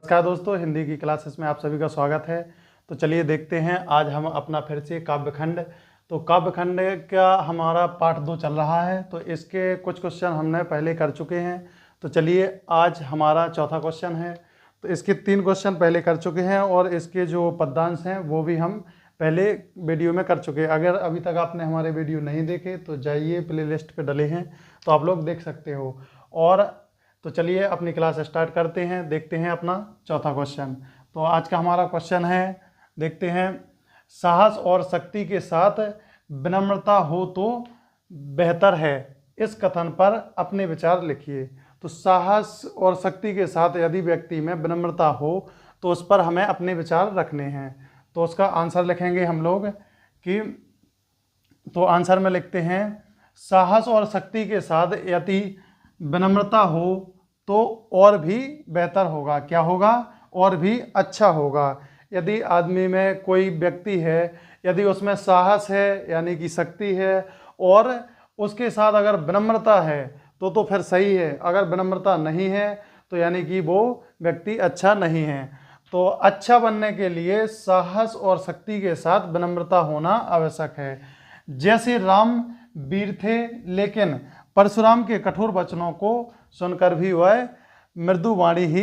नमस्कार दोस्तों, हिंदी की क्लासेस में आप सभी का स्वागत है। तो चलिए देखते हैं, आज हम अपना फिर से काव्यखंड काव्यखंड का हमारा पार्ट 2 चल रहा है। तो इसके कुछ क्वेश्चन हमने पहले कर चुके हैं। तो चलिए आज हमारा चौथा क्वेश्चन है। तो इसके 3 क्वेश्चन पहले कर चुके हैं और इसके जो पद्यांश हैं वो भी हम पहले वीडियो में कर चुके हैं। अगर अभी तक आपने हमारे वीडियो नहीं देखे तो जाइए, प्ले लिस्ट पर डले हैं तो आप लोग देख सकते हो। और तो चलिए अपनी क्लास स्टार्ट करते हैं, देखते हैं अपना चौथा क्वेश्चन। तो आज का हमारा क्वेश्चन है, देखते हैं। साहस और शक्ति के साथ विनम्रता हो तो बेहतर है, इस कथन पर अपने विचार लिखिए। तो साहस और शक्ति के साथ यदि व्यक्ति में विनम्रता हो तो उस पर हमें अपने विचार रखने हैं। तो उसका आंसर लिखेंगे हम लोग कि, तो आंसर में लिखते हैं, साहस और शक्ति के साथ यदि विनम्रता हो तो और भी बेहतर होगा। क्या होगा? और भी अच्छा होगा। यदि आदमी में कोई व्यक्ति है, यदि उसमें साहस है यानी कि शक्ति है और उसके साथ अगर विनम्रता है तो फिर सही है। अगर विनम्रता नहीं है तो यानी कि वो व्यक्ति अच्छा नहीं है। तो अच्छा बनने के लिए साहस और शक्ति के साथ विनम्रता होना आवश्यक है। जैसे राम वीर थे लेकिन परशुराम के कठोर वचनों को सुनकर भी वह मृदु वाणी ही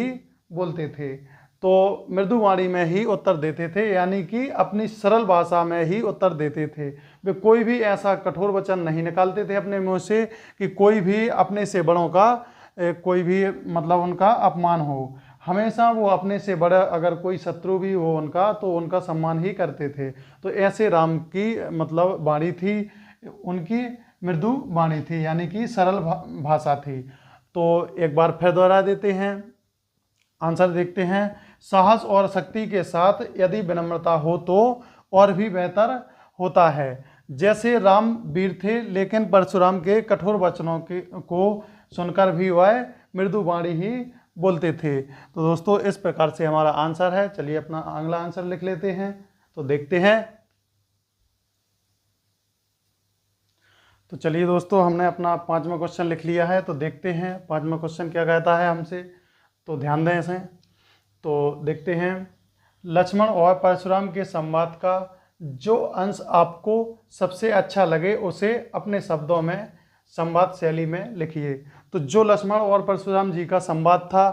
बोलते थे। तो मृदु वाणी में ही उत्तर देते थे, यानी कि अपनी सरल भाषा में ही उत्तर देते थे। वे कोई भी ऐसा कठोर वचन नहीं निकालते थे अपने मुंह से कि कोई भी अपने से बड़ों का कोई भी मतलब उनका अपमान हो। हमेशा वो अपने से बड़ा अगर कोई शत्रु भी हो उनका तो उनका सम्मान ही करते थे। तो ऐसे राम की मतलब वाणी थी, उनकी मृदु वाणी थी, यानी कि सरल भाषा थी। तो एक बार फिर दोहरा देते हैं, आंसर देखते हैं। साहस और शक्ति के साथ यदि विनम्रता हो तो और भी बेहतर होता है। जैसे राम वीर थे लेकिन परशुराम के कठोर वचनों को सुनकर भी वह मृदु वाणी ही बोलते थे। तो दोस्तों इस प्रकार से हमारा आंसर है। चलिए अपना अगला आंसर लिख लेते हैं, तो देखते हैं। तो चलिए दोस्तों, हमने अपना 5वां क्वेश्चन लिख लिया है। तो देखते हैं 5वां क्वेश्चन क्या कहता है हमसे, तो ध्यान दें इसे। तो देखते हैं, लक्ष्मण और परशुराम के संवाद का जो अंश आपको सबसे अच्छा लगे उसे अपने शब्दों में संवाद शैली में लिखिए। तो जो लक्ष्मण और परशुराम जी का संवाद था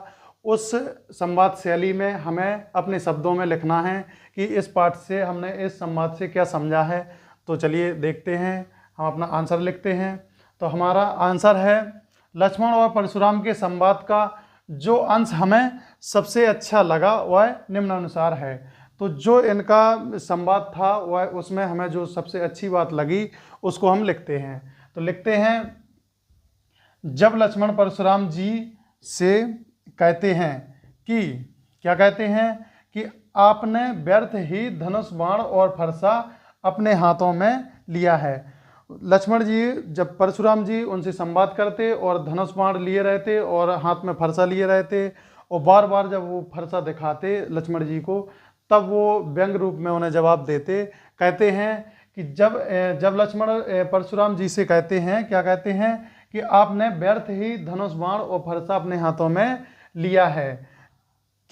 उस संवाद शैली में हमें अपने शब्दों में लिखना है कि इस पाठ से हमने इस संवाद से क्या समझा है। तो चलिए देखते हैं, हम अपना आंसर लिखते हैं। तो हमारा आंसर है, लक्ष्मण और परशुराम के संवाद का जो अंश हमें सबसे अच्छा लगा वह निम्नानुसार है। तो जो इनका संवाद था वह उसमें हमें जो सबसे अच्छी बात लगी उसको हम लिखते हैं। तो लिखते हैं, जब लक्ष्मण परशुराम जी से कहते हैं कि, क्या कहते हैं कि आपने व्यर्थ ही धनुष बाण और फरसा अपने हाथों में लिया है। लक्ष्मण जी जब परशुराम जी उनसे संवाद करते और धनुष बाण लिए रहते और हाथ में फरसा लिए रहते और बार बार जब वो फरसा दिखाते लक्ष्मण जी को, तब वो व्यंग रूप में उन्हें जवाब देते। कहते हैं कि जब लक्ष्मण परशुराम जी से कहते हैं, क्या कहते हैं कि आपने व्यर्थ ही धनुष बाण और फरसा अपने हाथों में लिया है।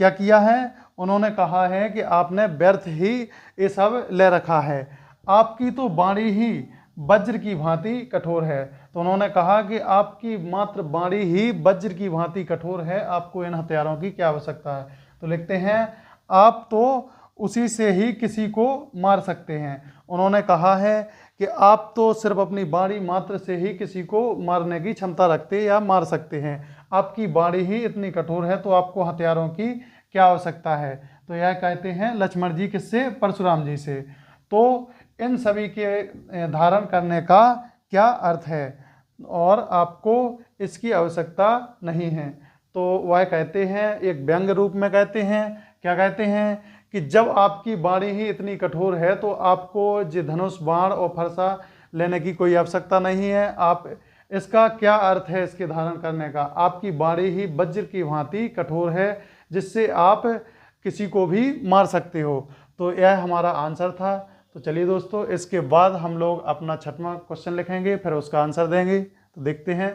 क्या किया है? उन्होंने कहा है कि आपने व्यर्थ ही ये सब ले रखा है, आपकी तो वाणी ही वज्र की भांति कठोर है। तो उन्होंने कहा कि आपकी मात्र वाणी ही वज्र की भांति कठोर है, आपको इन हथियारों की क्या आवश्यकता है। तो लिखते हैं, आप तो उसी से ही किसी को मार सकते हैं। उन्होंने कहा है कि आप तो सिर्फ अपनी वाणी मात्र से ही किसी को मारने की क्षमता रखते या मार सकते हैं, आपकी वाणी ही इतनी कठोर है तो आपको हथियारों की क्या आवश्यकता है। तो यह कहते हैं लक्ष्मण जी किससे? परशुराम जी से। तो इन सभी के धारण करने का क्या अर्थ है और आपको इसकी आवश्यकता नहीं है। तो वह कहते हैं, एक व्यंग रूप में कहते हैं, क्या कहते हैं कि जब आपकी वाणी ही इतनी कठोर है तो आपको जो धनुष बाण और फरसा लेने की कोई आवश्यकता नहीं है। आप इसका क्या अर्थ है इसके धारण करने का? आपकी वाणी ही वज्र की भांति कठोर है जिससे आप किसी को भी मार सकते हो। तो यह हमारा आंसर था। तो चलिए दोस्तों, इसके बाद हम लोग अपना 6वां क्वेश्चन लिखेंगे, फिर उसका आंसर देंगे। तो देखते हैं।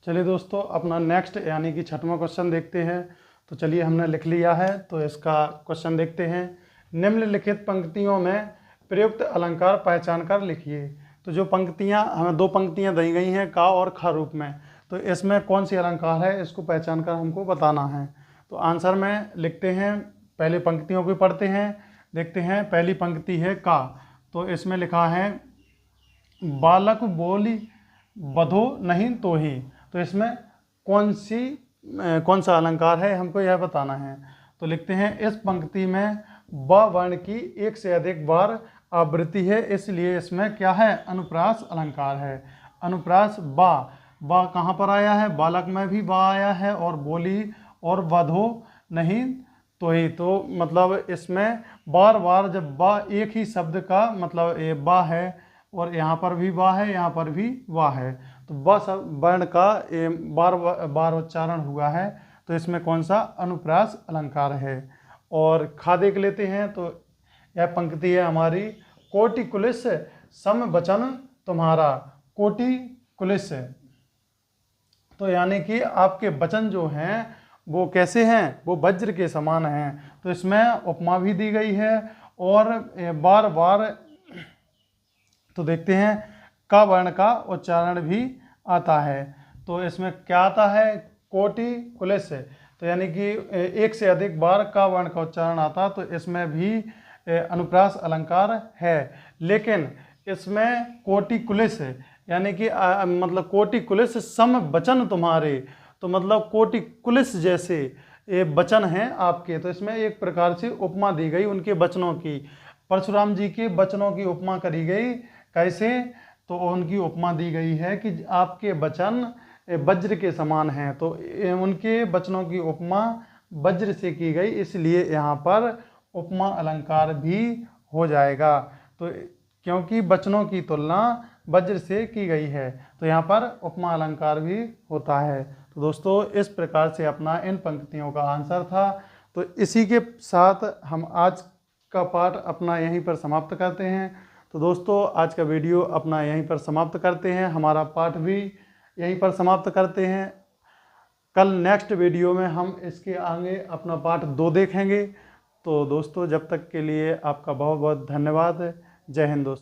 चलिए दोस्तों, अपना नेक्स्ट यानी कि 6वां क्वेश्चन देखते हैं। तो चलिए, हमने लिख लिया है, तो इसका क्वेश्चन देखते हैं। निम्नलिखित पंक्तियों में प्रयुक्त अलंकार पहचान कर लिखिए। तो जो पंक्तियां हमें 2 पंक्तियां दी गई हैं का और खा रूप में, तो इसमें कौन सी अलंकार है इसको पहचान कर हमको बताना है। तो आंसर में लिखते हैं, पहले पंक्तियों को पढ़ते हैं। देखते हैं, पहली पंक्ति है का, तो इसमें लिखा है बालक बोली बधो नहीं तो ही। तो इसमें कौन सा अलंकार है हमको यह बताना है। तो लिखते हैं, इस पंक्ति में ब वर्ण की एक से अधिक बार आवृत्ति है, इसलिए इसमें क्या है, अनुप्रास अलंकार है। अनुप्रास बा कहाँ पर आया है, बालक में भी बा आया है, और बोली और वधो नहीं तो ही। तो मतलब इसमें बार बार जब बा एक ही शब्द का मतलब ये बा है, और यहाँ पर भी बा है, यहाँ पर भी बा है, तो ब वर्ण का बार बार उच्चारण हुआ है, तो इसमें कौन सा अनुप्रास अलंकार है। और खा देख लेते हैं। तो यह पंक्ति है हमारी, कोटि कुलिस सम वचन तुम्हारा। कोटि कुलिस, तो यानी कि आपके वचन जो हैं वो कैसे हैं, वो वज्र के समान हैं। तो इसमें उपमा भी दी गई है, और बार बार तो देखते हैं का वर्ण का उच्चारण भी आता है। तो इसमें क्या आता है, कोटि कुलिस, तो यानी कि एक से अधिक बार का वर्ण का उच्चारण आता, तो इसमें भी अनुप्रास अलंकार है। लेकिन इसमें कोटि कुलिस यानी कि मतलब कोटि कुलिस सम वचन तुम्हारे, तो मतलब कोटि कुलिस जैसे ये वचन हैं आपके। तो इसमें एक प्रकार से उपमा दी गई उनके वचनों की, परशुराम जी के वचनों की उपमा करी गई। कैसे, तो उनकी उपमा दी गई है कि आपके वचन वज्र के समान हैं, तो उनके वचनों की उपमा वज्र से की गई, इसलिए यहाँ पर उपमा अलंकार भी हो जाएगा। तो क्योंकि वचनों की तुलना वज्र से की गई है, तो यहाँ पर उपमा अलंकार भी होता है। तो दोस्तों, इस प्रकार से अपना इन पंक्तियों का आंसर था। तो इसी के साथ हम आज का पाठ अपना यहीं पर समाप्त करते हैं। तो दोस्तों, आज का वीडियो अपना यहीं पर समाप्त करते हैं, हमारा पाठ भी यहीं पर समाप्त करते हैं। कल नेक्स्ट वीडियो में हम इसके आगे अपना पार्ट 2 देखेंगे। तो दोस्तों, जब तक के लिए आपका बहुत बहुत धन्यवाद। जय हिंद दोस्तों।